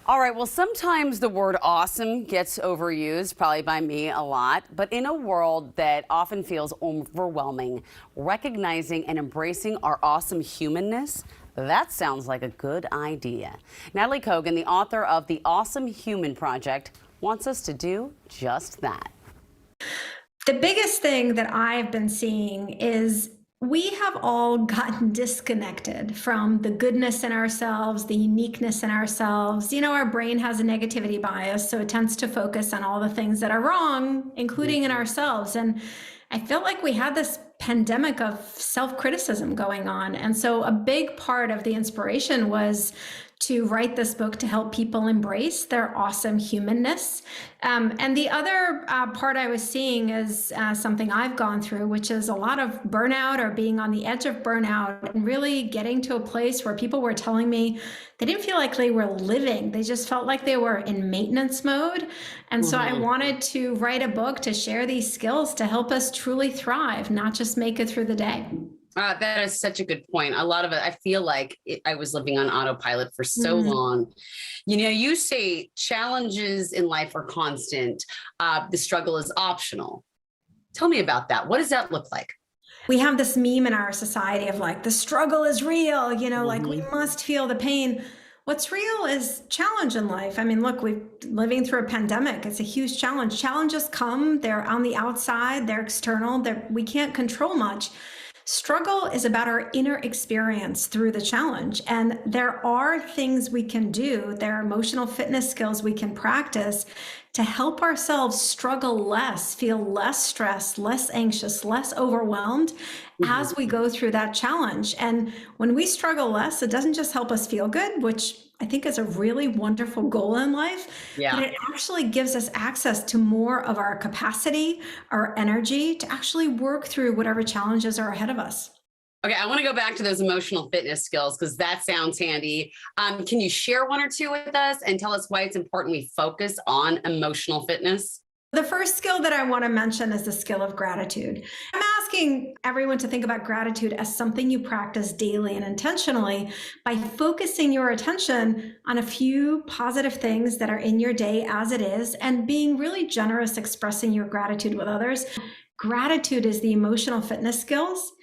All right, well, sometimes the word awesome gets overused, probably by me a lot, but in a world that often feels overwhelming, recognizing and embracing our awesome humanness, that sounds like a good idea. Nataly Kogan, the author of The Awesome Human Project, wants us to do just that. The biggest thing that I've been seeing is we have all gotten disconnected from the goodness in ourselves, the uniqueness in ourselves. You know, our brain has a negativity bias, so it tends to focus on all the things that are wrong, including in ourselves. And I felt like we had this pandemic of self-criticism going on. And so a big part of the inspiration was to write this book to help people embrace their awesome humanness. And the other part I was seeing is something I've gone through, which is a lot of burnout or being on the edge of burnout and really getting to a place where people were telling me they didn't feel like they were living. They just felt like they were in maintenance mode. And so I wanted to write a book to share these skills to help us truly thrive, not just make it through the day. That is such a good point. A lot of it, I feel like I was living on autopilot for so long. You know, you say challenges in life are constant. The struggle is optional. Tell me about that. What does that look like? We have this meme in our society of like, the struggle is real, you know, like we must feel the pain. What's real is challenge in life. I mean, look, we're living through a pandemic. It's a huge challenge. Challenges come, they're on the outside, they're external, we can't control much. Struggle is about our inner experience through the challenge. And there are things we can do. There are emotional fitness skills we can practice to help ourselves struggle less, feel less stressed, less anxious, less overwhelmed as we go through that challenge. And when we struggle less, it doesn't just help us feel good, which I think is a really wonderful goal in life, but it actually gives us access to more of our capacity, our energy to actually work through whatever challenges are ahead of us. Okay, I want to go back to those emotional fitness skills because that sounds handy. Can you share one or two with us and tell us why it's important we focus on emotional fitness? The first skill that I want to mention is the skill of gratitude. I'm asking everyone to think about gratitude as something you practice daily and intentionally by focusing your attention on a few positive things that are in your day as it is and being really generous expressing your gratitude with others. Gratitude is the emotional fitness skills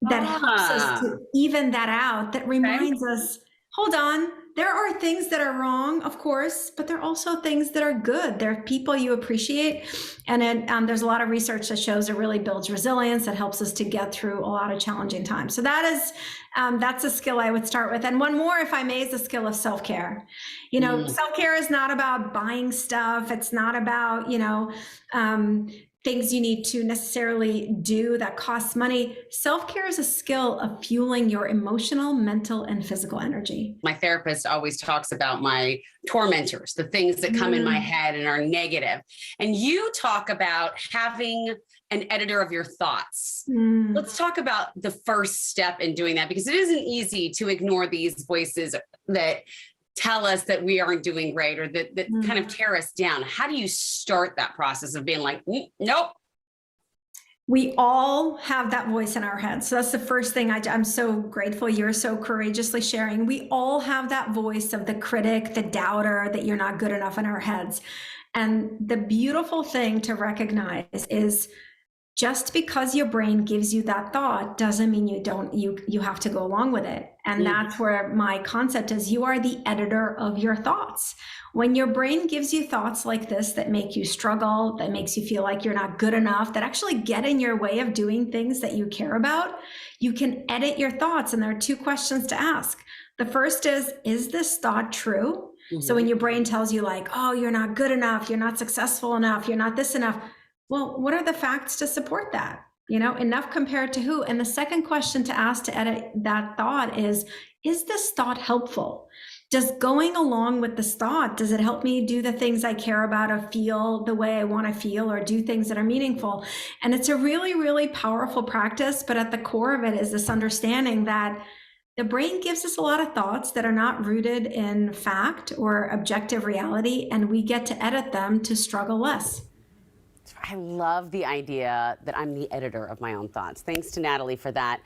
that helps us to even that out, that reminds us, hold on, there are things that are wrong, of course, but there are also things that are good. There are people you appreciate. And there's a lot of research that shows it really builds resilience. That helps us to get through a lot of challenging times. So that's a skill I would start with. And one more, if I may, is the skill of self-care. You know, self-care is not about buying stuff. It's not about, you know, things you need to necessarily do that costs money. Self-care is a skill of fueling your emotional, mental, and physical energy. My therapist always talks about my tormentors, the things that come in my head and are negative. And you talk about having an editor of your thoughts. Let's talk about the first step in doing that, because it isn't easy to ignore these voices that tell us that we aren't doing great or that kind of tear us down. How do you start that process of being like, nope? We all have that voice in our head. So that's the first thing I'm so grateful you're so courageously sharing. We all have that voice of the critic, the doubter, that you're not good enough in our heads. And the beautiful thing to recognize is just because your brain gives you that thought doesn't mean you have to go along with it. And that's where my concept is, you are the editor of your thoughts. When your brain gives you thoughts like this that make you struggle, that makes you feel like you're not good enough, that actually get in your way of doing things that you care about, you can edit your thoughts. And there are two questions to ask. The first is this thought true? So when your brain tells you like, oh, you're not good enough, you're not successful enough, you're not this enough, well, what are the facts to support that? You know, enough compared to who? And the second question to ask to edit that thought is this thought helpful? Does going along with this thought, does it help me do the things I care about or feel the way I want to feel or do things that are meaningful? And it's a really, really powerful practice. But at the core of it is this understanding that the brain gives us a lot of thoughts that are not rooted in fact or objective reality, and we get to edit them to struggle less. I love the idea that I'm the editor of my own thoughts. Thanks to Nataly for that.